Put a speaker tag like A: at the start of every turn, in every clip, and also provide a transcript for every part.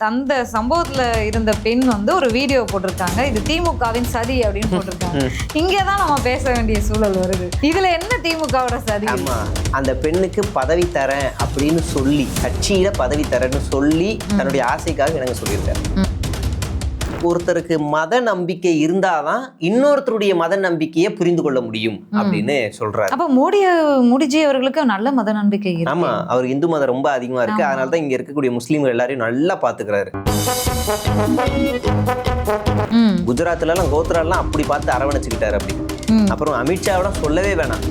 A: அந்த சம்பவத்துல இருந்த பெண் வந்து ஒரு வீடியோ போட்டிருக்காங்க. இது திமுகவின் சதி அப்படின்னு போட்டிருக்காங்க. இங்கதான் நம்ம பேச வேண்டிய சூழல் வருது. இதுல என்ன திமுகவோட சதி?
B: ஆமா, அந்த பெண்ணுக்கு பதவி தரேன் அப்படின்னு சொல்லி, கட்சியில பதவி தரேன்னு சொல்லி தன்னுடைய ஆசைக்காக எனக்கு சொல்லியிருக்காரு. ஒருத்தருக்கு மத நம்பிக்கை இருந்தாதான் இன்னொருத்தருடைய மத நம்பிக்கையை புரிந்து கொள்ள முடியும் அப்படின்னு சொல்றாரு.
A: அப்ப மோடிஜி அவர்களுக்கு நல்ல மத நம்பிக்கை இருக்கு.
B: ஆமா, அவர் இந்து மதம் ரொம்ப அதிகமா இருக்கு. அதனாலதான் இங்க இருக்கக்கூடிய முஸ்லீம்கள் எல்லாரையும் நல்லா பாத்துக்கிறாரு. குஜராத்ல எல்லாம் கோத்ராலாம் அப்படி பார்த்து அரவணைச்சுக்கிட்டாரு. அப்படி அப்புறம் அமித்ஷாவோட சொல்லவே வேணாம்.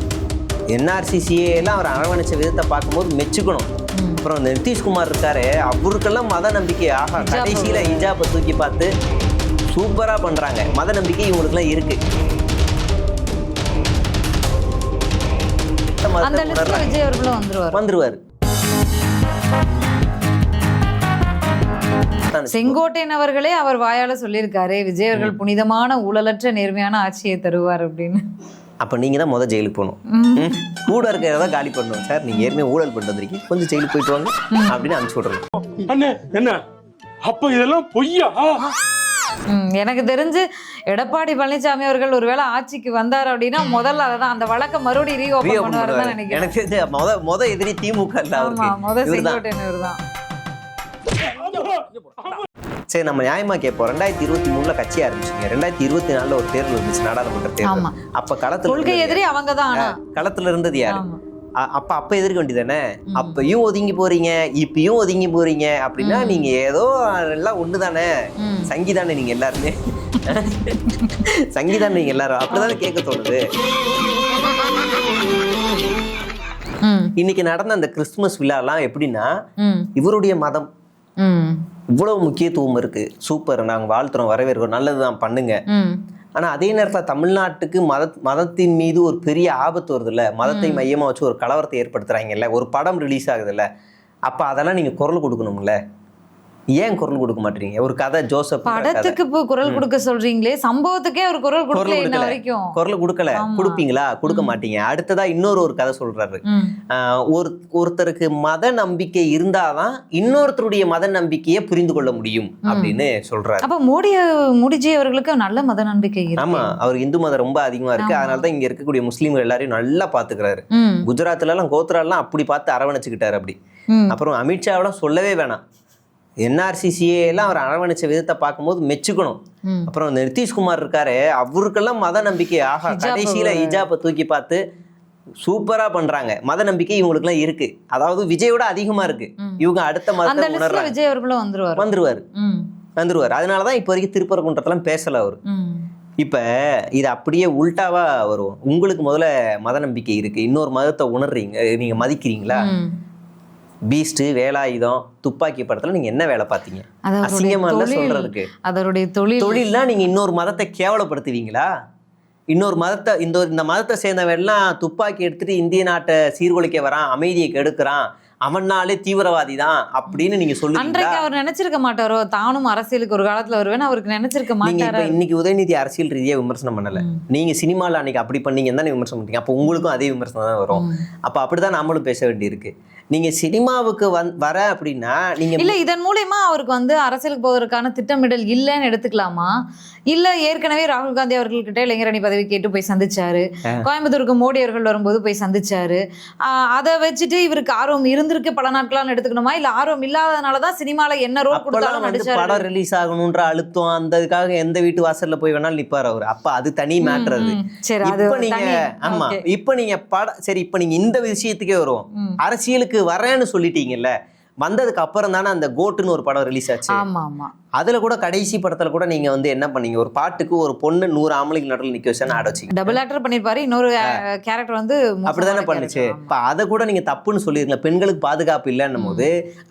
B: NRCCA எல்லாம் அவர் அரவணைச்ச விதத்தை பார்க்கும்போது மெச்சுக்கணும். அப்புறம் நிதிஷ்குமார் இருக்காரு, அவருக்கெல்லாம் மத நம்பிக்கை ஆகா, கடைசியில ஹிஜாபை தூக்கி பார்த்து சூப்பரா பண்றாங்க. மத நம்பிக்கை இவங்களுக்குலாம் இருக்கு.
A: விஜய் அவர்களும்
B: வந்துருவாரு.
A: செங்கோட்டையன் அவர்களே அவர் வாயால சொல்லியிருக்காரு, விஜய் அவர்கள் புனிதமான ஊழலற்ற நேர்மையான ஆட்சியை தருவார் அப்படின்னு.
B: அப்போ நீங்கள் தான் முதல் ஜெயிலுக்கு போகணும். கூட இருக்கிறத காலி பண்ணணும். சார் நீங்கள் ஏற்கனவே ஊழல் பண்ணிட்டு வந்திருக்கீங்க, கொஞ்சம் ஜெயிலுக்கு போயிட்டு வாங்க அப்படின்னு அனுப்பிச்சு விட்றோம்.
C: அண்ணே என்ன அப்ப இதெல்லாம் பொய்யா?
A: எனக்கு தெரிஞ்சு எடப்பாடி பழனிசாமி அவர்கள் ஒருவேளை ஆட்சிக்கு வந்தார் அப்படின்னா முதல்ல அதான் அந்த வழக்கை மறுபடியும் ரீஓபன் பண்ணுவாருன்னு தான் நினைக்கிறேன்.
B: எனக்கு தெரிஞ்சு முத எதிரி திமுக இல்ல,
A: முதல் செங்கோட்டையன் இவர்தான்.
B: சரி, நம்ம நியாயமா கேட்போம். 2023 கட்சி ஆரம்பிச்சுங்க, 2024 ஒரு தேர்தல் இருந்துச்சு, நாடாளுமன்ற தேர்தல். அப்ப களத்துல
A: எதிரி அவங்க தான்.
B: களத்துல இருந்தது யாரு? அப்ப எதிர்க்க வேண்டியதானே? அப்பயும் ஒதுங்கி போறீங்க, இப்பயும் ஒதுங்கி போறீங்க அப்படின்னா நீங்க ஏதோ எல்லாம் ஒண்ணுதானே, சங்கிதானே நீங்க எல்லாருமே, சங்கிதானே நீங்க எல்லாரும், அப்படிதானே கேட்க தோணுது. இன்னைக்கு நடந்த அந்த கிறிஸ்துமஸ் விழாலாம் எப்படின்னா, இவருடைய மதம் இவ்வளவு முக்கியத்துவம் இருக்கு, சூப்பர், நாங்க வாழ்த்துறோம், வரவேற்கிறோம், நல்லதுதான் பண்ணுங்க. ஆனா அதே நேரத்துல தமிழ்நாட்டுக்கு மதத்தின் மீது ஒரு பெரிய ஆபத்து வருது இல்ல, மதத்தை மையமா வச்சு ஒரு கலவரத்தை ஏற்படுத்துறாங்கல்ல, ஒரு படம் ரிலீஸ் ஆகுது இல்ல, அப்ப அதெல்லாம் நீங்க குரல் கொடுக்கணும்ல. ஏன் குரல் கொடுக்க மாட்டீங்க? ஒரு கதை ஜோசப்
A: படத்துக்கு இப்போ குரல் கொடுக்க சொல்றீங்களே, சம்பவத்துக்கே ஒரு குரல் கொடுக்கல வரைக்கும்.
B: குரல் கொடுக்கல, கொடுப்பீங்களா? கொடுக்க மாட்டீங்க. அடுத்ததா இன்னொரு ஒரு கதை சொல்றாரு. ஒருத்தருக்கு மத நம்பிக்கை இருந்தாதான் இன்னொருத்தருடைய மத நம்பிக்கையை புரிந்து கொள்ள முடியும் அப்படின்னு சொல்றாரு.
A: அப்ப மோடிஜி அவர்களுக்கு நல்ல மத நம்பிக்கை இருக்கு.
B: ஆமா, அவர் இந்து மதம் ரொம்ப அதிகமா இருக்கு. அதனாலதான் இங்க இருக்கக்கூடிய முஸ்லீம்கள் எல்லாரையும் நல்லா பாத்துக்கிறாரு. குஜராத்ல எல்லாம் கோத்ராலாம் அப்படி பார்த்து அரவணைச்சுக்கிட்டாரு. அப்படி அப்புறம் அமித்ஷாவோட சொல்லவே வேணாம். NRCCA எல்லாம் அவர் அரவணைச்ச விதத்தை பார்க்கும்போது மெச்சுக்கணும். அப்புறம் நிதிஷ்குமார் இருக்காரு, அவருக்கெல்லாம் மத நம்பிக்கை ஆகா, கடைசியில ஹிஜாபை தூக்கி பார்த்து சூப்பரா பண்றாங்க. மத நம்பிக்கை இவங்களுக்குலாம் இருக்கு. அதாவது விஜயோட அதிகமா இருக்கு. இவங்க அடுத்த மதத்தை உணர்றாங்க.
A: விஜய் அவர்களும்
B: வந்துருவாரு. அதனாலதான் இப்ப வரைக்கும் திருப்பரங்குன்றத்தெல்லாம் பேசல அவரு. இப்ப இது அப்படியே உல்டாவா வரும். உங்களுக்கு முதல்ல மத நம்பிக்கை இருக்கு, இன்னொரு மதத்தை உணர்றீங்க, நீங்க மதிக்கிறீங்களா? பீஸ்ட், வேலாயுதம், துப்பாக்கி படத்துல நீங்க என்ன வேலை பார்த்தீங்க? அசிங்கமா இல்ல சொல்றதுக்கு.
A: அதனுடைய
B: தொழில்லாம் நீங்க இன்னொரு மதத்தை கேவலப்படுத்துவீங்களா? இன்னொரு மதத்தை இந்த மதத்தை சேர்ந்தவன் எல்லாம் துப்பாக்கி எடுத்துட்டு இந்திய நாட்டை சீர்குலைக்க வரான், அமைதியை கெடுக்கிறான், அவனாலே தீவிரவாதி தான் அப்படின்னு நீங்க சொல்லுவீங்களா?
A: அன்றைக்கு அவர் நினைச்சிருக்க மாட்டாரோ தானும் அரசியலுக்கு ஒரு காலத்துல வருவேன், அவருக்கு நினைச்சிருக்க மாட்டாரா?
B: இன்னைக்கு உதயநிதி அரசியல் ரீதியா விமர்சனம் பண்ணல, நீங்க சினிமால அன்னைக்கு அப்படி பண்ணீங்கன்னு தானே விமர்சனம் பண்ணீங்க. அப்போ உங்களுக்கும் அதே விமர்சனம் தான் வரும். அப்ப அப்படிதான் நம்மளும் பேச வேண்டியிருக்கு. நீங்க சினிமாவுக்கு வர அப்படின்னா நீங்க
A: இல்ல இதன் மூலமா அவருக்கு வந்து அரசியலுக்கு போவதற்கான திட்டமிடல் இல்லைன்னு எடுத்துக்கலாமா? இல்ல ஏற்கனவே ராகுல் காந்தி அவர்கள்கிட்ட இளைஞரணி பதவி கேட்டு போய் சந்திச்சாரு, கோயம்புத்தூருக்கு மோடி அவர்கள் வரும்போது போய் சந்திச்சாரு. அதை வச்சுட்டு இவருக்கு ஆர்வம் இருந்திருக்கு பல நாட்களான்னு எடுத்துக்கணுமா? இல்ல ஆர்வம் இல்லாதனாலதான் சினிமால என்ன ரோல் கொடுத்தாலும் நடிச்சாரு.
B: படம் ரிலீஸ் ஆகணும்ன்ற அழுத்தம், அந்ததுக்காக எந்த வீட்டு வாசல்ல போய் வேணாலும் நிப்பாரு அவரு. அப்ப அது தனி மேட்டர். அது இப்ப நீங்க ஆமா இப்ப நீங்க சரி, இப்ப நீங்க இந்த விஷயத்துக்கே வருவோம். அரசியலுக்கு வரேன்னு சொல்லிட்டீங்கல்ல, வந்ததுக்கு அப்புறம் தானே அந்த கோட்டுன்னு ஒரு படம் ரிலீஸ் ஆச்சு. அதுல கூட கடைசி படத்துல கூட நீங்க வந்து என்ன பண்ணீங்க, ஒரு பாட்டுக்கு ஒரு பொண்ணு 100 ஆம்பளைக்கு நடுவில் நிக்க வச்சு ஆட வச்சு
A: டபுள் ஆக்டர் பண்ணிருப்பாரு. இன்னொரு கேரக்டர் வந்து
B: அப்படிதானே பண்ணுச்சு. இப்ப அதை கூட நீங்க தப்புன்னு சொல்லிருக்கீங்க. பெண்களுக்கு பாதுகாப்பு இல்லைன்னும் போது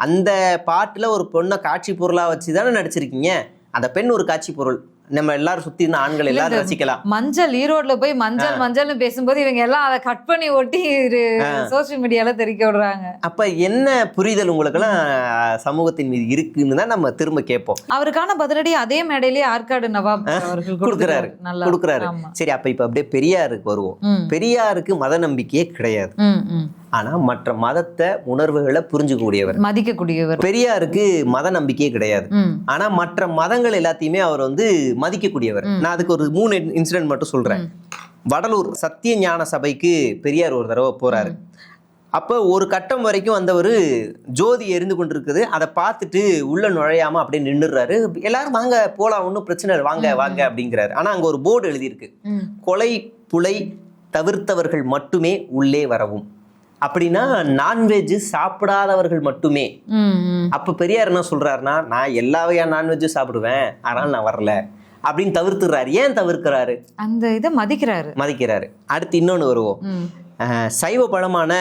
B: அந்த பாட்டுல ஒரு பொண்ணை காட்சி பொருளா வச்சுதானே நடிச்சிருக்கீங்க. அந்த பெண் ஒரு காட்சி பொருள், நம்ம எல்லாரும் சுத்தி இருந்த ஆண்கள் எல்லாரும் ரசிக்கலாம்.
A: மஞ்சள் ஈரோட்ல போய் மஞ்சள்னு பேசும்போது இவங்க எல்லாம் அதை கட் பண்ணி ஒட்டி சோசியல் மீடியால தெரிவிக்க விடுறாங்க.
B: அப்ப என்ன புரிதல் உங்களுக்கு எல்லாம் சமூகத்தின் மீது இருக்குன்னு தான் நம்ம திரும்ப கேட்போம்.
A: அவருக்கான பதிலடி அதே மேடையிலேயே ஆற்காடு நவாப் அவர்கள்
B: கொடுக்குறாரு. சரி, அப்ப இப்ப அப்படியே பெரியாருக்கு வருவோம். பெரியாருக்கு மத நம்பிக்கையே கிடையாது. ஆனா மற்ற மதத்தை உணர்வுகளை புரிஞ்சுக்கூடியவர்,
A: மதிக்கக்கூடியவர்.
B: பெரியாருக்கு மத நம்பிக்கையே கிடையாது. ஆனா மற்ற மதங்கள் எல்லாத்தையுமே அவர் வந்து மதிக்கக்கூடியவர். நான் அதுக்கு ஒரு 3 இன்சிடென்ட் மட்டும் சொல்றேன். வடலூர் சத்திய ஞான சபைக்கு பெரியார் ஒரு தடவை போறாரு. அப்போ ஒரு கட்டம் வரைக்கும் வந்தவர் ஜோதி எரிந்து கொண்டிருக்குது. அதை பார்த்துட்டு உள்ள நுழையாம அப்படியே நின்றுறாரு. எல்லாரும் வாங்க போலாம், ஒன்றும் பிரச்சனை இல்லை, வாங்க வாங்க அப்படிங்கிறாரு. ஆனா அங்க ஒரு போர்டு எழுதியிருக்கு, கொலை புலை தவிர்த்தவர்கள் மட்டுமே உள்ளே வரவும். அப்படின்னா நான்வெஜ் சாப்பிடாதவர்கள் மட்டுமே. அப்ப பெரியார் என்ன சொல்றாருன்னா, நான் எல்லா வகையான நான்வெஜ் சாப்பிடுவேன், ஆனால் நான் வரல அப்படின்னு தவிர்த்துறாரு. ஏன் தவிர்க்கிறாரு? அந்த இதை மதிக்கிறாரு. அடுத்து இன்னொன்னு வருவோம். சைவ பழமான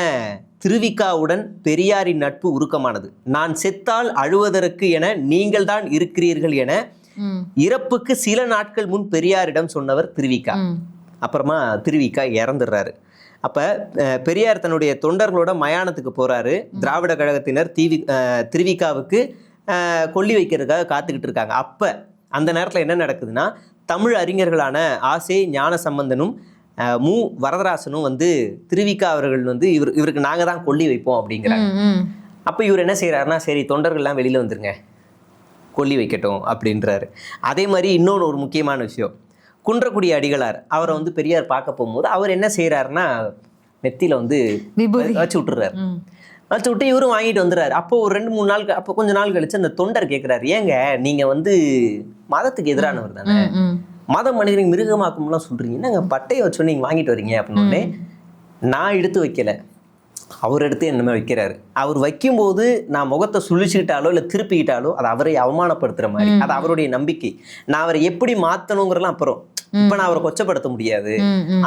B: திருவிக்காவுடன் பெரியாரின் நட்பு உருக்கமானது. நான் செத்தால் அழுவதற்கு என நீங்கள் தான் இருக்கிறீர்கள் என இறப்புக்கு சில நாட்கள் முன் பெரியாரிடம் சொன்னவர் திருவிக்கா. அப்புறமா திருவிக்கா இறந்துடுறாரு. அப்ப பெரியார் தன்னுடைய தொண்டர்களோட மயானத்துக்கு போறாரு. திராவிட கழகத்தினர் திருவிக்காவுக்கு கொல்லி வைக்கிறதுக்காக காத்துக்கிட்டு இருக்காங்க. அப்ப அந்த நேரத்துல என்ன நடக்குதுன்னா, தமிழ் அறிஞர்களான ஆசே ஞான சம்பந்தனும் மு வரதராசனும் வந்து திருவிக்கா அவர்கள் வந்து இவருக்கு நாங்க தான் கொல்லி வைப்போம் அப்படிங்கிறாங்க. அப்ப இவர் என்ன செய்யறாருன்னா, சரி தொண்டர்கள்லாம் வெளியில வந்துருங்க, கொல்லி வைக்கட்டும் அப்படின்றாரு. அதே மாதிரி இன்னொன்று ஒரு முக்கியமான விஷயம், குன்றக்குடி அடிகளார் அவரை வந்து பெரியார் பார்க்க போகும்போது அவர் என்ன செய்யறாருன்னா, நெத்தியில வந்து வச்சு விட்டுறாரு. வச்சு விட்டு இவரும் வாங்கிட்டு வந்துடுறாரு. அப்போ ஒரு 2-3 நாள், அப்போ கொஞ்ச நாள் கழிச்சு அந்த தொண்டர் கேட்கிறாரு, ஏங்க நீங்க வந்து மதத்துக்கு எதிரானவர் தானே, மத மனிதனை மிருகமாக்கும்லாம் சொல்றீங்க, நாங்க பட்டையை வச்சோன்னு நீங்க வாங்கிட்டு வரீங்க அப்படின்னு. நான் எடுத்து வைக்கல, அவர் எடுத்து என்னமே வைக்கிறாரு. அவர் வைக்கும்போது நான் முகத்தை சுழிச்சுக்கிட்டாலோ இல்லை திருப்பிக்கிட்டாலோ அது அவரை அவமானப்படுத்துற மாதிரி, அது அவருடைய நம்பிக்கை. நான் அவரை எப்படி மாத்தணுங்கிறலாம் அப்புறம், இப்ப நான் அவரை கொச்சப்படுத்த முடியாது,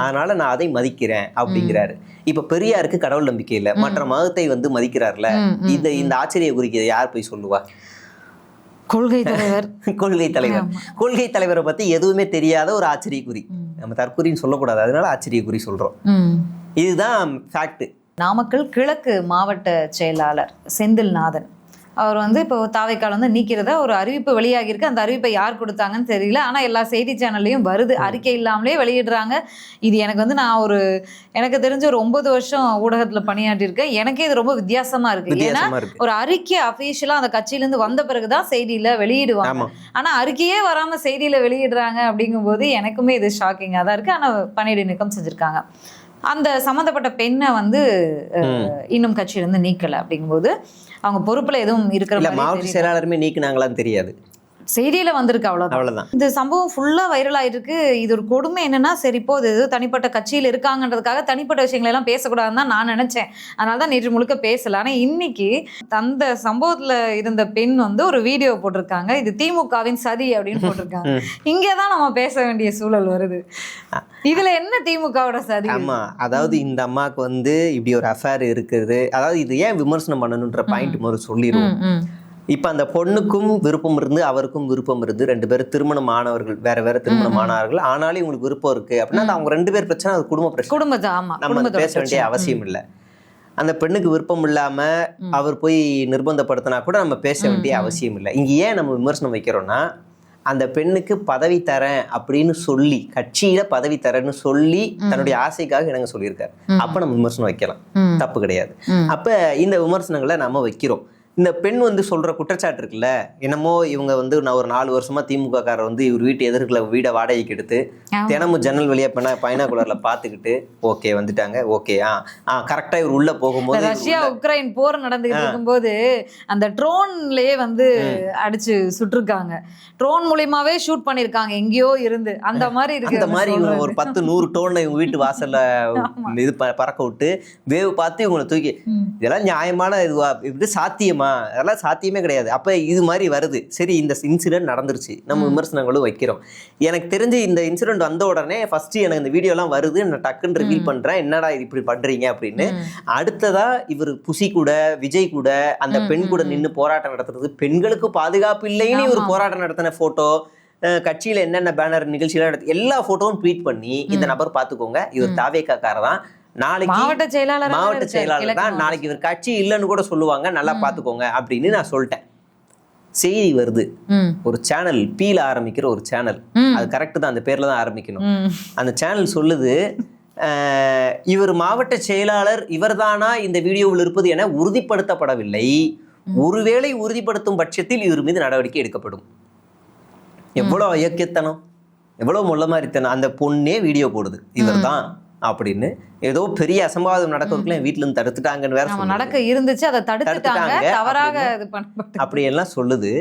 B: அதனால நான் அதை மதிக்கிறேன் அப்படிங்கிறாரு. இப்ப பெரியாருக்கு கடவுள் நம்பிக்கை இல்லை, மற்ற மதத்தை வந்து மதிக்கிறார்ல, இந்த ஆச்சரிய குறிக்க யார் போய் சொல்லுவா? கொள்கை தலைவரை பத்தி எதுவுமே தெரியாத ஒரு ஆச்சரியக்குறி. நம்ம தற்குறின்னு சொல்லக்கூடாது, அதனால ஆச்சரியக்குறி சொல்றோம். இதுதான் ஃபேக்ட்.
A: நாமக்கல் கிழக்கு மாவட்ட செயலாளர் செந்தில்நாதன் அவர் வந்து இப்போ தாவைக்கால் வந்து நீக்கிறதா ஒரு அறிவிப்பு வெளியாகிருக்கு. அந்த அறிவிப்பை யார் கொடுத்தாங்கன்னு தெரியல, ஆனால் எல்லா செய்தி சேனல்லையும் வருது, அறிக்கை இல்லாமலே வெளியிடுறாங்க. இது எனக்கு வந்து எனக்கு தெரிஞ்ச ஒரு 9 வருஷம் ஊடகத்தில் பணியாற்றிருக்கேன், எனக்கே இது ரொம்ப வித்தியாசமா இருக்கு. ஏன்னா ஒரு அறிக்கை அஃபீஷியலாக அந்த கட்சியிலேருந்து வந்த பிறகுதான் செய்தியில வெளியிடுவாங்க, ஆனால் அறிக்கையே வராமல் செய்தியில வெளியிடுறாங்க. அப்படிங்கும்போது எனக்குமே இது ஷாக்கிங்காக தான் இருக்கு. ஆனால் பணியிடை நீக்கம் செஞ்சுருக்காங்க. அந்த சம்மந்தப்பட்ட பெண்ணை வந்து இன்னும் கட்சியிலிருந்து நீக்கலை. அப்படிங்கும்போது அவங்க பொறுப்புல எதுவும் இருக்கிற
B: மாவட்ட செயலாளருமே நீக்கினாங்களான்னு தெரியாது,
A: செய்தியில வந்திருக்கு, அவ்வளவுதான். இந்த சம்பவம் ஃபுல்லா வைரல் ஆயிருக்கு. இது ஒரு கொடுமை என்னன்னா, சரி இப்போ இது தனிப்பட்ட கட்சியில் இருக்காங்கன்றதுக்காக தனிப்பட்ட விஷயங்கள் எல்லாம் பேசக்கூடாதுன்னு தான் நான் நினைச்சேன். அதனாலதான் நேற்று முழுக்க பேசல. ஆனா இன்னைக்கு அந்த சம்பவத்துல இருந்த பெண் வந்து ஒரு வீடியோ போட்டிருக்காங்க, இது திமுகவின் சதி அப்படின்னு போட்டிருக்காங்க. இங்கதான் நம்ம பேச வேண்டிய சூழல் வருது. இதுல என்ன திமுகவோட சதி?
B: ஆமா, அதாவது இந்த அம்மாவுக்கு வந்து இப்படி ஒரு அஃபேர் இருக்குது. அதாவது இது ஏன் விமர்சனம் பண்ணணுன்ற பாயிண்ட் முதல்ல சொல்லிடுவோம். இப்ப அந்த பொண்ணுக்கும் விருப்பம் இருந்து அவருக்கும் விருப்பம் இருந்து 2 பேரும் திருமணம் ஆனவர்கள், வேற திருமணம் ஆனவர்கள், ஆனாலும் இவங்களுக்கு விருப்பம் இருக்கு அப்படின்னா அது அவங்க 2 பேர் பிரச்சனை, அது குடும்ப பிரச்சனை, நம்ம பேச வேண்டிய அவசியம் இல்லை. அந்த பெண்ணுக்கு விருப்பம் இல்லாம அவர் போய் நிர்பந்தப்படுத்தினா கூட நம்ம பேச வேண்டிய அவசியம் இல்லை. இங்க ஏன் நம்ம விமர்சனம் வைக்கிறோம்னா, அந்த பெண்ணுக்கு பதவி தரேன் அப்படின்னு சொல்லி, கட்சியில பதவி தரேன்னு சொல்லி தன்னுடைய ஆசைக்காக என்னங்க சொல்லியிருக்காரு, அப்ப நம்ம விமர்சனம் வைக்கலாம், தப்பு கிடையாது. அப்ப இந்த விமர்சனங்களை நம்ம வைக்கிறோம். இந்த பெண் வந்து சொல்ற குற்றச்சாட்டு இருக்குல்ல, என்னமோ இவங்க வந்து நான் ஒரு 4 வருஷமா திமுக காரர் வந்து இவர் வீட்டு எதிர்க்கல வீடை வாடகைக்கு எடுத்து தினமும் ஜன்னல் வழியா பைனாகுலர்ல பாத்துக்கிட்டு ஓகே வந்துட்டாங்க, ஓகே கரெக்டா இவர் உள்ள போகும்போது
A: ரஷ்யா உக்ரைன் போர் நடந்துகிட்டு இருக்கும்போது அந்த ட்ரோன்லயே வந்து அடிச்சு சுட்டிருக்காங்க, ட்ரோன் மூலியமாவே ஷூட் பண்ணிருக்காங்க எங்கேயோ இருந்து, அந்த மாதிரி இருக்கு.
B: அந்த மாதிரி இவங்க ஒரு 10-100 ட்ரோனை இவங்க வீட்டு வாசல்ல இது பறக்க விட்டு வேவு பார்த்து இவங்களை தூக்கி, இதெல்லாம் நியாயமான இதுவா, இப்படி சாத்தியமா? அதெல்லாம் சாத்தியமே கிடையாது. அப்ப இது மாதிரி வருது. சரி, இந்த இன்சிடென்ட் நடந்துருச்சு, நம்ம விமர்சனங்களும் வைக்கிறோம். எனக்கு தெரிஞ்சு இந்த இன்சிடென்ட் வந்த உடனே ஃபர்ஸ்ட் எனக்கு இந்த வீடியோ எல்லாம் வருது, நான் டக்குன்னு ரிவீல் பண்றேன், என்னடா இது இப்படி பண்றீங்க அப்படின்னு. அடுத்ததா இவர் புசி கூட விஜய் கூட அந்த பெண் கூட நின்று போராட்டம் நடத்துறது, பெண்களுக்கு பாதுகாப்பு இல்லைன்னு ஒரு போராட்டம் நடத்தின போட்டோ கட்சியில என்னென்ன பேனர் நிகழ்ச்சிகள் நடத்தி எல்லா போட்டோவும் ட்வீட் பண்ணி இந்த நபர் பாத்துக்கோங்க, இவர் தாவேக்காரர் தான், நாளைக்கு
A: மாவட்ட செயலாளர்
B: தான், நாளைக்கு இவர் கட்சி இல்லைன்னு கூட சொல்லுவாங்க, நல்லா பாத்துக்கோங்க அப்படின்னு நான் சொல்லிட்டேன். செய்தி வருது, ஒரு சேனல் பீல ஆரம்பிக்கிற ஒரு சேனல், அது கரெக்ட் தான், அந்த பேர்ல தான் ஆரம்பிக்கணும். அந்த சேனல் சொல்லுது, இவர் மாவட்ட செயலாளர் இவர்தானா இந்த வீடியோவில் இருப்பது என உறுதிப்படுத்தப்படவில்லை, ஒருவேளை உறுதிப்படுத்தும் பட்சத்தில் இவர் மீது நடவடிக்கை எடுக்கப்படும். எவ்வளவு அயோக்கியத்தனம், எவ்வளவு முள்ள மாதிரித்தனம். அந்த பொண்ணே வீடியோ போடுது இவர் தான் அப்படின்னு. ஏதோ பெரிய அசம்பாவிதம் நடக்கிறதுக்குள்ள வீட்டுல இருந்து தடுத்துட்டாங்கன்னு வேற
A: நடக்க இருந்துச்சு, அதை தடுத்துட்டாங்க, தவறாக இது பண்ணப்பட்டு
B: அப்படி எல்லாம் சொல்லுது.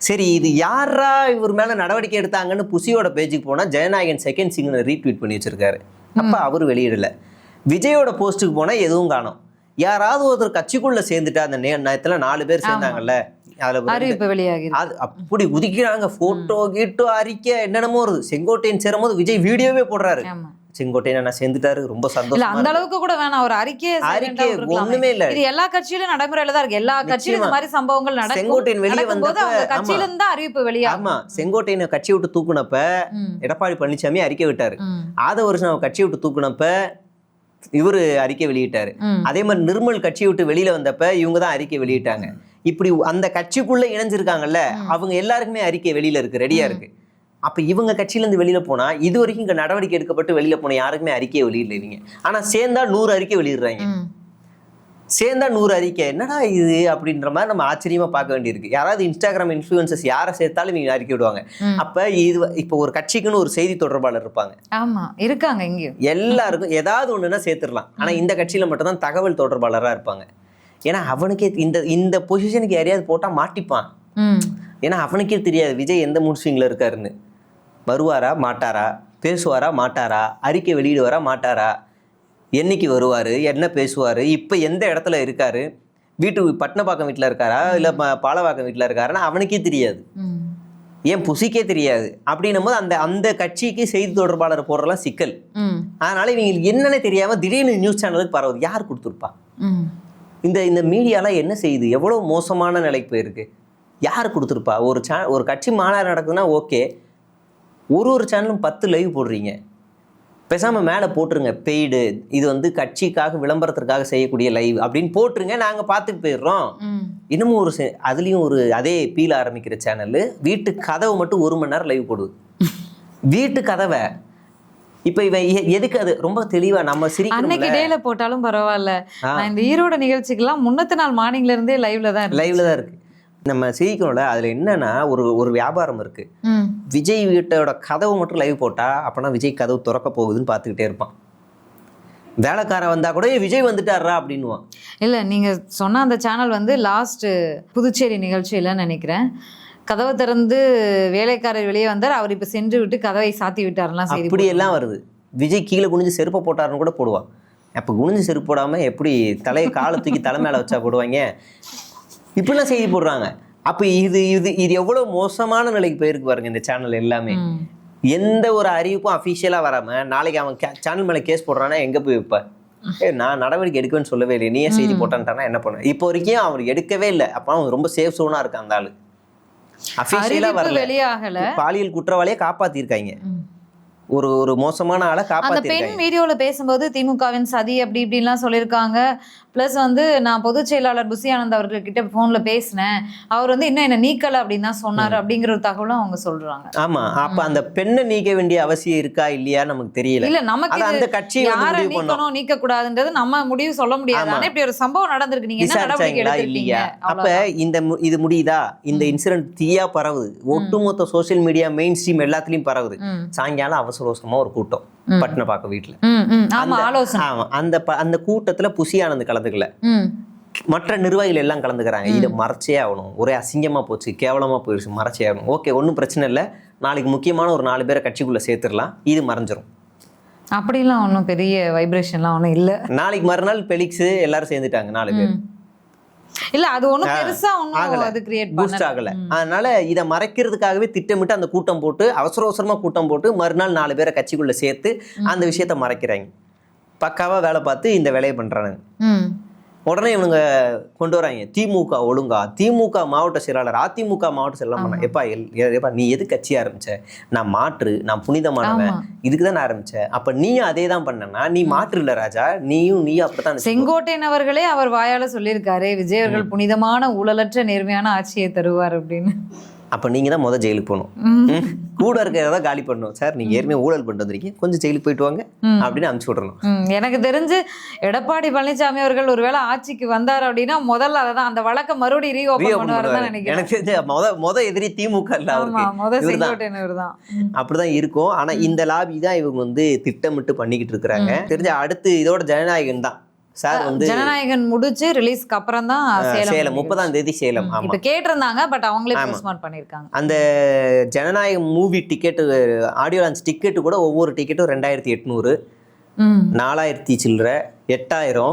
B: சரி, இது யாரா இவர் மேல நடவடிக்கை எடுத்தாங்கன்னு புசியோட பேஜுக்கு போனா ஜெயநாயகன் செகண்ட் சிங் ரீட்வீட் பண்ணி வச்சிருக்காரு. அப்ப அவர் வெளியிடல. விஜயோட போஸ்ட்டுக்கு போனா எதுவும் காணோம். யாராவது ஒருத்தர் கட்சிக்குள்ள சேர்ந்துட்டு அந்த நேரத்துல 4 பேர் சேர்ந்தாங்கல்ல,
A: அறிவிப்பு வெளியாகி
B: அது அப்படி உதிக்கிறாங்க. போட்டோ கீட்டோ அறிக்கை என்னென்னமோ வருது. செங்கோட்டையன் சேரும்போது விஜய் வீடியோவே போடுறாரு, செங்கோட்டையன் நான் சேர்ந்துட்டாரு, ரொம்ப சந்தோஷம்.
A: அந்த அளவுக்கு கூட வேணாம், ஒரு அறிக்கை
B: ஒண்ணுமே இல்ல.
A: இது எல்லா கட்சியிலும் நடைமுறையில தான் இருக்கு. எல்லா கட்சியிலும் இந்த மாதிரி சம்பவங்கள் நடக்கும்.
B: செங்கோட்டையன் வெளியே வந்தபோது
A: அவங்க கட்சியில இருந்து அறிவிப்பு வெளியாகும்.
B: ஆமா, செங்கோட்டையனை கட்சியை விட்டு தூக்குனப்ப எடப்பாடி பழனிசாமி அறிக்கை விட்டாரு. ஆதவர்ஷன் கட்சியை விட்டு தூக்குனப்ப இவரு அறிக்கை வெளியிட்டாரு. அதே மாதிரி நிர்மல் கட்சியை விட்டு வெளியில வந்தப்ப இவங்க தான் அறிக்கை வெளியிட்டாங்க. இப்படி அந்த கட்சிக்குள்ள இணைஞ்சிருக்காங்கல்ல, அவங்க எல்லாருக்குமே அறிக்கை வெளியில இருக்கு, ரெடியா இருக்கு. அப்ப இவங்க கட்சியில இருந்து வெளியில போனா, இது வரைக்கும் இங்க நடவடிக்கை எடுக்கப்பட்டு வெளியில போன யாருக்குமே அறிக்கையை வெளியிடல இவங்க. ஆனா சேர்ந்தா 100 அறிக்கை வெளியிடுறாங்க. சேர்ந்தா 100 அறிக்கை, என்னடா இது அப்படின்ற மாதிரி நம்ம ஆச்சரியமா பார்க்க வேண்டியிருக்கு. யாராவது இன்ஸ்டாகிராம் இன்ஃப்ளூயன்சர்ஸ் யாரை சேர்த்தாலும் இவங்க அறிக்கை விடுவாங்க. அப்ப இது இப்போ ஒரு கட்சிக்குன்னு ஒரு செய்தி தொடர்பாளர் இருப்பாங்க.
A: ஆமா, இருக்காங்க இங்கேயும்.
B: எல்லாருக்கும் ஏதாவது ஒண்ணுன்னா சேர்த்துடலாம். ஆனா இந்த கட்சியில மட்டும் தான் தகவல் தொடர்பாளரா இருப்பாங்க. ஏன்னா அவனுக்கே இந்த பொசிஷனுக்கு யாரையாவது போட்டா மாட்டிப்பான். ஏன்னா அவனுக்கே தெரியாது விஜய் எந்த மூட் ஸ்விங்ல இருக்காருன்னு. வருவாரா மாட்டாரா, பேசுவாரா மாட்டாரா, அறிக்கை வெளியிடுவாரா மாட்டாரா, என்னைக்கு வருவார், என்ன பேசுவார், இப்போ எந்த இடத்துல இருக்காரு, பட்னப்பாக்கம் வீட்டில் இருக்காரா இல்லை பாலவாக்கம் வீட்டில் இருக்காருன்னா அவனுக்கே தெரியாது, ஏன் புசிக்கே தெரியாது. அப்படின்னும் போது அந்த கட்சிக்கு செய்தி தொடர்பாளர் போடுறலாம் சிக்கல். அதனால இவங்களுக்கு என்னன்னு தெரியாம திடீர்னு நியூஸ் சேனலுக்கு பரவுது. யார் கொடுத்துருப்பா? இந்த மீடியாலாம் என்ன செய்யுது? எவ்வளோ மோசமான நிலைக்கு போயிருக்கு. யார் கொடுத்துருப்பா? ஒரு கட்சி மாநாடு நடக்குதுன்னா ஓகே, ஒரு சேனலும் 10 லைவ் போடுறீங்க, பேசாமல் மேலே போட்டுருங்க பெய்டு, இது கட்சிக்காக விளம்பரத்திற்காக செய்யக்கூடிய லைவ் அப்படின்னு போட்டுருங்க, நாங்கள் பார்த்துட்டு போயிடுறோம். இன்னமும் அதுலேயும் அதே பீல ஆரம்பிக்கிற சேனல் வீட்டு கதவை மட்டும் 1 மணி நேரம் லைவ் போடுது. வீட்டு கதவை இப்ப இவன் எதுக்கு? அது ரொம்ப தெளிவா நம்ம சிரிக்கிறோம்.
A: அன்னைக்கு டேல போட்டாலும் பரவாயில்ல, நான் இந்த ஈரோட நிகழ்ச்சிக்கெல்லாம் முன்னத்த நாள் மார்னிங்ல இருந்தே லைவ்ல தான் இருக்கு.
B: நம்ம சிரிக்கிறோம்ல, அதுல என்னன்னா ஒரு வியாபாரம் இருக்கு. விஜய் வீட்டோட கதவு மட்டும் லைவ் போட்டா அப்பனா விஜய் கதவு திறக்க போகுதுன்னு பார்த்துக்கிட்டே இருப்பான். வேலைக்காரன் வந்தா கூட விஜய் வந்துட்டாரா அப்படின்னுவான்.
A: இல்ல, நீங்க சொன்ன அந்த சேனல் லாஸ்ட் புதுச்சேரி நிகழ்ச்சியில நினைக்கிறேன், கதவை திறந்து வேலைக்காரர் வெளியே வந்தார், அவர் இப்ப சென்று விட்டு கதவை சாத்தி விட்டாருலாம் செய்தி
B: அப்படி எல்லாம் வருது. விஜய் கீழே குனிஞ்சு செருப்பை போட்டாருன்னு கூட போடுவான். அப்ப குனிஞ்சு செருப்பு போடாம எப்படி தலையை காலை தூக்கி தலை மேல வச்சா போடுவாங்க, இப்படிலாம் செய்தி போடுறாங்க. அப்ப இது எவ்வளவு மோசமான நிலைக்கு போயிருக்கு பாருங்க இந்த சேனல் எல்லாமே. எந்த ஒரு அறிவிப்பும் அஃபிஷியலா வராம நாளைக்கு அவன் சேனல் மேல கேஸ் போடுறான்னா எங்க போய் வைப்ப? நான் நடவடிக்கை எடுக்குவேன்னு சொல்லவே இல்லை, நீயே செய்தி போட்டான்ட்டானா என்ன பண்ண? இப்போ வரைக்கும் அவர் எடுக்கவே இல்லை. அப்ப அவன் ரொம்ப சேஃப் சோனா இருக்கான் அந்த ஆளு. அஃபிஷியலா வரல, பாலியல் குற்றவாளியை காப்பாத்திருக்காங்க, ஒரு மோசமான ஆளை காப்பாத்திருக்காங்க.
A: பெண் வீடியோல பேசும்போது திமுகவின் சதி அப்படி இப்படின்லாம் சொல்லியிருக்காங்க. பிளஸ் நான் பொதுச் செயலாளர் புசி ஆனந்த் அவர்கிட்ட போன்ல பேசினேன், அவர் இன்னும் என்ன நீக்கல அப்படின்னு தான் சொன்னாரு அப்படிங்கிற ஒரு தகவலும் அவங்க சொல்றாங்க.
B: ஆமா, அப்ப அந்த பெண்ணை நீக்க வேண்டிய அவசியம் இருக்கா இல்லையா நமக்கு தெரியல.
A: இல்ல, நமக்கு
B: அந்த கட்சியை
A: நீக்கணும் நீக்க கூடாதுன்றது நம்ம முடிவு சொல்ல முடியாது. ஆனா இப்படி ஒரு சம்பவம் நடந்திருக்கு, நீங்க என்ன நடவடிக்கை எடுத்திருக்கீங்க?
B: அப்ப இது முடியுதா? இந்த இன்சிடென்ட் தீயா பரவுது, ஒட்டுமொத்த சோசியல் மீடியா மெயின் ஸ்ட்ரீம் எல்லாத்துலயும் பரவுது. சாயங்காலம் அவசரமா ஒரு கூட்டம் பட்னப்பாக்கம் வீட்டுல, அந்த கூட்டத்துல புசி ஆனந்த் கலந்துக்கல, மற்ற நிர்வாகிகள் எல்லாம் கலந்துக்கிறாங்க. இதை மறைச்சே ஆகணும், ஒரே அசிங்கமா போச்சு, கேவலமா போயிடுச்சு, மறைச்சே ஆகணும். ஓகே, ஒன்றும் பிரச்சனை இல்லை, நாளைக்கு முக்கியமான ஒரு 4 பேரை கட்சிக்குள்ள சேர்த்துடலாம், இது மறைஞ்சிரும்.
A: அப்படிலாம் ஒன்றும் பெரிய வைப்ரேஷன்லாம் ஒன்றும் இல்லை.
B: நாளைக்கு மறுநாள் பெலிக்ஸ் எல்லாரும் சேர்ந்துட்டாங்க 4 பேர்.
A: இல்ல, அது ஒண்ணும் பெருசா ஒண்ணும் அது கிரியேட்
B: பூஸ்ட் ஆகல. அதனால இதை மறைக்கிறதுக்காகவே திட்டமிட்டு அந்த கூட்டம் போட்டு அவசரமா கூட்டம் போட்டு மறுநாள் 4 பேரை கட்சிக்குள்ள சேர்த்து அந்த விஷயத்த மறைக்கிறாங்க. பக்காவா வேலை பார்த்து இந்த வேலையை பண்றானுங்க. உடனே இவனுங்க கொண்டு வராங்க திமுக ஒழுங்கா, திமுக மாவட்ட செயலாளர், அதிமுக மாவட்ட செயலாளர் பண்ண. எப்பா நீ எது கட்சி ஆரம்பிச்ச? நான் மாற்று, நான் புனிதமானவன், இதுக்கு தான் ஆரம்பிச்சேன். அப்ப நீயும் அதே தான் பண்ணனா, நீ மாற்று இல்ல ராஜா, நீயும் அப்படித்தான்.
A: செங்கோட்டையன் அவர்களே அவர் வாயால சொல்லியிருக்காரு, விஜய் அவர்கள் புனிதமான ஊழலற்ற நேர்மையான ஆட்சியை தருவார் அப்படின்னு.
B: அப்ப நீங்க தான் முதல் ஜெயிலுக்கு போகணும், கூட இருக்கிறத காலி பண்ணணும். சார் நீங்க ஏற்கனவே ஊழல் பண்ணிட்டு வந்திருக்கீங்க, கொஞ்சம் ஜெயிலுக்கு போயிட்டு வாங்க அப்படின்னு அனுப்பிச்சு விடணும்.
A: எனக்கு தெரிஞ்சு எடப்பாடி பழனிசாமி அவர்கள் ஒருவேளை ஆட்சிக்கு வந்தார் அப்படின்னா முதல்ல அதான் அந்த வழக்கை மறுபடியும் ரீஓபன் பண்ணுவாருன்னு நினைக்கிறேன்.
B: எனக்கு தெரிஞ்ச முத எதிரி திமுக இல்ல, அப்படிதான் இருக்கும். ஆனா இந்த லாபி தான் இவங்க வந்து திட்டமிட்டு பண்ணிக்கிட்டு இருக்கிறாங்க. தெரிஞ்ச அடுத்து இதோட ஜனநாயகன் தான் சார் வந்து
A: ஜனநாயகன் முடிச்சு ரிலீஸ்க்கு அப்புறம் தான்
B: சேலம் 30ஆம் தேதி சேலம். ஆமா
A: இப்ப கேட்டிருந்தாங்க, பட் அவங்களே போஸ்ட்மார்ட் பண்ணிருக்காங்க.
B: அந்த ஜனநாயகம் movie ticket, audio launch ticket கூட ஒவ்வொரு டிக்கெட்டும் 2800, 4000 சில்லற, 8000.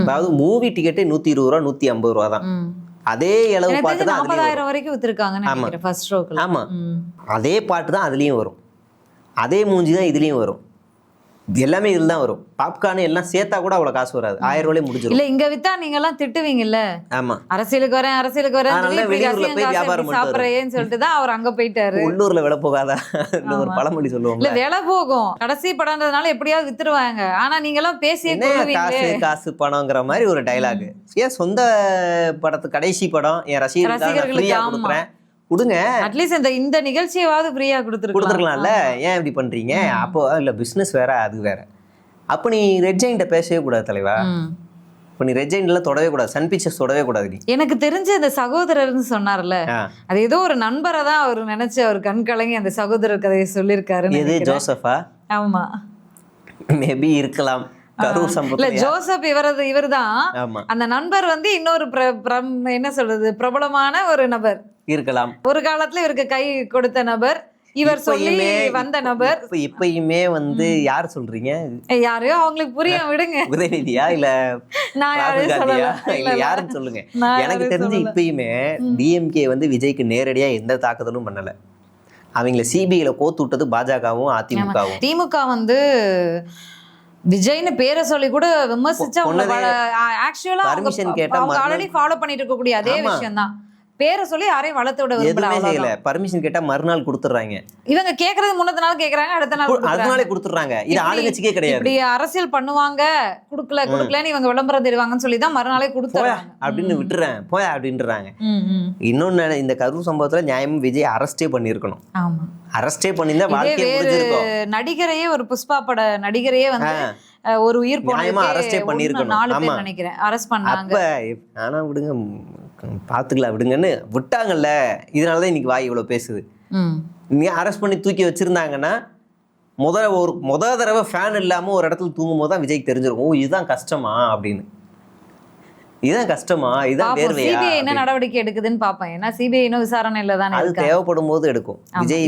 B: அதாவது மூவி டிக்கெட்டே 120 ரூபா 150 ரூபா தான். அதே அளவு பாட்டு தான்
A: 40,000 வரைக்கும் வித்திருக்காங்கன்னு நினைக்கிறேன் ஃபர்ஸ்ட் ஷோக்கு.
B: ஆமா அதே பாட்டு தான் அதுலயும் வரும், அதே மூஞ்சி தான் இதுலயும் வரும், எல்லாமே இதுல தான் வரும். பாப்கார்ன் எல்லாம் சேர்த்தா கூட அவ்வளவு காசு வராது, 1000 ரூபாய் முடிஞ்சிடும்.
A: இல்ல இங்க வித்தா நீங்க எல்லாம் திட்டுவீங்கல்ல,
B: ஆமா
A: அரசியலுக்கு வரேன்
B: வெளியூர்ல போய் வியாபாரம்
A: சாப்பிடுறேன்னு சொல்லிட்டு தான் அவர் அங்க போயிட்டாரு.
B: உள்ளூர்ல விலை போகாதா ஒரு பழமொழி சொல்லுவாங்க.
A: இல்ல விலை போகும், கடைசி படம்ன்றதுனால எப்படியாவது வித்துருவாங்க. ஆனா நீங்க எல்லாம் பேசியே
B: காசு பணம்ங்கிற மாதிரி ஒரு டைலாக். ஏன் சொந்த படத்து கடைசி படம் என் ரசிகர்களுக்கு கொடுக்குறேன், கொடுங்க.
A: அட்லீஸ்ட் இந்த நிகழ்ச்சியாவது ஃப்ரீயா
B: கொடுத்துருக்கலாம்ல, ஏன் இப்படி பண்றீங்க? அப்போ இல்ல பிசினஸ் வேற அது வேற. அப்ப நீ ரெட் ஜெயின்ட்ட பேசவே கூடாது தலைவா. இப்ப நீ ரெட் ஜெயின்ட்ல தொடவே கூடாது, சன் பிக்சர்ஸ் தொடவே கூடாது. நீ
A: எனக்கு தெரிஞ்ச அந்த சகோதரர்னு சொன்னார்ல, அது ஏதோ ஒரு நண்பரை தான் அவர் நினைச்சு அவர் கண் கலங்கி அந்த சகோதரர் கதையை சொல்லியிருக்காரு.
B: எது ஜோசஃபா?
A: ஆமா
B: மேபி இருக்கலாம்.
A: ஜோசப் இவர்தான். அந்த நண்பர் வந்து இன்னொரு என்ன சொல்றது பிரபலமான ஒரு நபர்
B: இருக்கலாம்.
A: ஒரு காலத்துல இவருக்கு கை கொடுத்த நபர், இவர் சொல்லி வந்த நபர்.
B: இப்பயுமே வந்து யார் சொல்றீங்க?
A: யாரையோ அவங்களுக்கு புரியும், விடுங்க.
B: உதயநிதியா இல்ல
A: நான் யாரையும்
B: இல்ல யாருன்னு சொல்லுங்க. எனக்கு தெரிஞ்சு இப்பயுமே டிஎம்கே வந்து விஜய்க்கு நேரடியா எந்த தாக்குதலும் பண்ணல. அவங்கள சிபிஐல கோத்து விட்டது பாஜகவும் அதிமுகவும்.
A: திமுக வந்து விஜய்னு பேரை சொல்லி கூட விமர்சிச்சா ஆக்சுவலா அவங்க ஆல்ரெடி ஃபாலோ பண்ணிட்டு இருக்கக்கூடிய அதே விஷயம் தான். பேரை சொல்லி யாரையும் வளர்த்து விட
B: விரும்பல. பர்மிஷன் கேட்டா மறுநாள் கொடுத்துறாங்க.
A: இவங்க கேக்குறது முன்னத்த நாள் கேக்குறாங்க, அடுத்த நாள்
B: கொடுத்துறாங்க. இது ஆளுங்கட்சிக்கே கிடையாது.
A: இப்படி அரசியல் பண்ணுவாங்க, குடுக்கலன்னு இவங்க விளம்பரம் தருவாங்கன்னு சொல்லி தான் மறுநாளே கொடுத்துறாங்க
B: அப்படின்னு விட்டுறேன் போய் அப்படின்றாங்க. இன்னொன்னு இந்த கரூர் சம்பவத்துல நியாயமா விஜய் அரெஸ்டே பண்ணிருக்கணும்.
A: ஆமா
B: அரெஸ்டே பண்ணிருந்தா வாழ்க்கையே முடிஞ்சிருக்கும்.
A: நடிகரையே ஒரு புஷ்பா பட நடிகரையே வந்து ஒரு உயிர் போனதுக்கு
B: அரெஸ்டே பண்ணிருக்கணும்.
A: 4 பேர் நினைக்கிறேன் அரெஸ்ட் பண்ணாங்க.
B: ஆனா விடுங்க பாத்துக்கலாம் விடுங்கன்னு விட்டாங்கல்ல. இதனாலதான் இன்னைக்கு வாய் இவ்வளவு பேசுது. நீ அரெஸ்ட் பண்ணி தூக்கி வச்சிருந்தாங்கன்னா முத தடவை ஃபேன் இல்லாம ஒரு இடத்துல தூங்கும் போது தான் விஜய்க்கு தெரிஞ்சிருக்கும், ஓ இதுதான் கஷ்டமா அப்படின்னு. இதுதான் கஷ்டமா, இதுதான் வேர்வையா.
A: சிபிஐ என்ன நடவடிக்கை எடுக்குதுன்னு பாப்பேன். ஏன்னா சிபிஐ இன்னும் விசாரணையில தான்
B: அது தேவைப்படும் போது எடுக்கும். விஜய்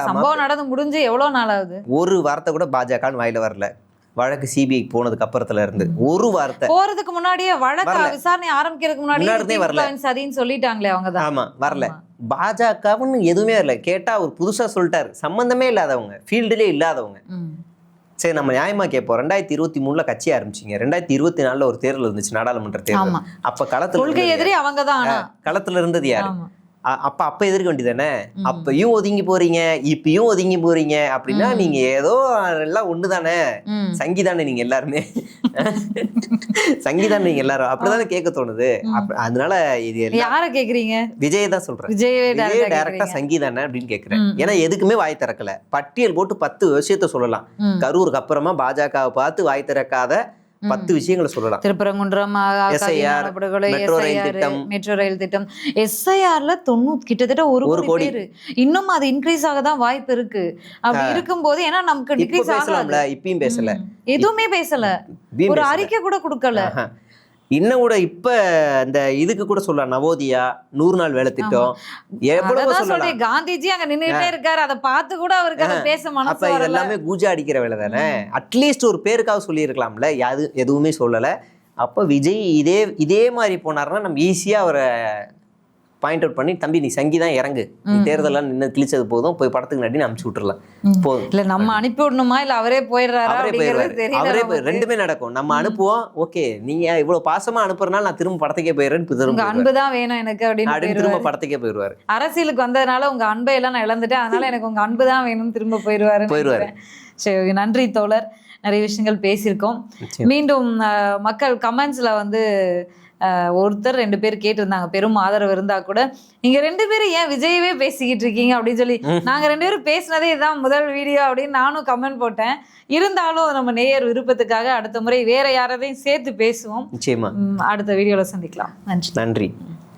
A: சம்பவம் நடந்து முடிஞ்சு எவ்வளவு நாள் ஆகுது?
B: ஒரு வார்த்தை கூட பாஜக வாயில வரல. வழக்கு சிபிஐ போனதுக்கு அப்புறத்துல இருந்து ஒரு வார்த்தை
A: போறதுக்கு முன்னாடியே வழக்கு விசாரணை ஆரம்பிக்கிறதுக்கு முன்னாடியே சதின்னு சொல்லிட்டாங்களே அவங்க தான்.
B: ஆமா வரல. பாஜகவுன்னு எதுவுமே வரல. கேட்டா அவர் புதுசா சொல்லிட்டாரு, சம்பந்தமே இல்லாதவங்க, ஃபீல்டுலேயே இல்லாதவங்க. சரி நம்ம நியாயமா கேட்போம். 2023 கட்சி ஆரம்பிச்சிங்க, 2024 ஒரு தேர்தல் இருந்துச்சு, நாடாளுமன்ற தேர்தல். அப்ப களத்துல இருந்தது யாரு? அப்ப எதிர்க்க வேண்டியதானே. அப்பயும் ஒதுங்கி போறீங்க, இப்பயும் ஒதுங்கி போறீங்க அப்படின்னா நீங்க ஏதோ எல்லாம் ஒண்ணுதானே, சங்கிதானே நீங்க எல்லாருமே, சங்கிதானே நீங்க எல்லாரும், அப்படிதானே கேட்க தோணுது. அதனால இது
A: யார கேக்குறீங்க?
B: விஜய் தான் சொல்றேன். விஜய் டைரக்டா சங்கிதானே அப்படின்னு கேக்குறேன். ஏன்னா எதுக்குமே வாய் திறக்கல. பட்டியல் போட்டு 10 விஷயத்த சொல்லலாம். கரூருக்கு அப்புறமா பாஜகவை பார்த்து வாய் திறக்காத 10 விஷயங்களை சொல்லலாம்.
A: திருப்பரங்குன்றம், மெட்ரோ ரயில் திட்டம், எஸ்ஐஆர்ல கிட்டத்தட்ட 1 கோடி பேரு. இன்னும் அது இன்க்ரீஸ் ஆக தான் வாய்ப்பு இருக்கு. அப்படி இருக்கும்போது ஏன்னா நமக்கு டிக்ரீஸ் ஆகல.
B: இப்பயும் பேசல,
A: எதுவுமே பேசல, ஒரு அறிக்கை கூட கொடுக்கல.
B: இன்னும் கூட இப்ப இந்த இதுக்கு கூட சொல்லலாம், நவோதியா 100 நாள் வேலை திட்டம் எவ்வளவு சொல்லலாம்.
A: காந்திஜி அங்க நின்னுட்டே இருக்காரு, அதை பார்த்து கூட அவருக்கு அதை பேச மனசு வரல.
B: எல்லாமே கூஜா அடிக்கிற வேலை தானே. அட்லீஸ்ட் ஒரு பேருக்காக சொல்லி இருக்கலாம்ல, எதுவுமே சொல்லல. அப்ப விஜய் இதே மாதிரி போனாருன்னா நம்ம ஈஸியா அவரை பாயிண்ட் அவுட் பண்ணி தம்பி நீ சங்கீதான் இறங்கு, நீ தேர்தலாம் நின்று கிழிச்சது போதும், போய் படத்துக்கு நடி அனுப்பிச்சு விட்டுறலாம் போதும்.
A: இல்ல நம்ம அனுப்பி விடணுமா இல்ல அவரே போயிடுறாரா
B: அவரே போயிடுவாரு,
A: தெரியல
B: அவரே
A: நமக்கு.
B: ரெண்டுமே நடக்கும். நம்ம அனுப்புவோம், ஓகே நீங்க இவ்வளவு பாசமா அனுப்புறதுனால நான் திரும்ப படத்துக்கே போயிடுறேன்,
A: உங்க
B: திரும்ப
A: அன்பு தான் வேணும் எனக்கு அப்படின்னு
B: திரும்ப
A: போயிடுவாரு.
B: படத்துக்கே போயிடுவாரு.
A: அரசியலுக்கு வந்ததுனால உங்க அன்பை எல்லாம் நான் இழந்துட்டேன், அதனால எனக்கு உங்க அன்பு தான் வேணும்னு திரும்ப போயிடுவாரு. சரி, நன்றி தோழர், நிறைய விஷயங்கள் பேசியிருக்கோம். மீண்டும் மக்கள் கமெண்ட்ஸ்ல வந்து ஒருத்தர் 2 பேர் கேட்டிருந்தாங்க, பெரும் ஆதரவு இருந்தா கூட நீங்க 2 பேரும் ஏன் விஜயவே பேசிக்கிட்டு இருக்கீங்க அப்படின்னு சொல்லி. நாங்க 2 பேரும் பேசினதே இதுதான் முதல் வீடியோ அப்படின்னு நானும் கமெண்ட் போட்டேன். இருந்தாலும் நம்ம நேயர் விருப்பத்துக்காக அடுத்த முறை வேற யாரையும் சேர்த்து பேசுவோம்.
B: நிச்சயமா
A: அடுத்த வீடியோல சந்திக்கலாம். நன்றி.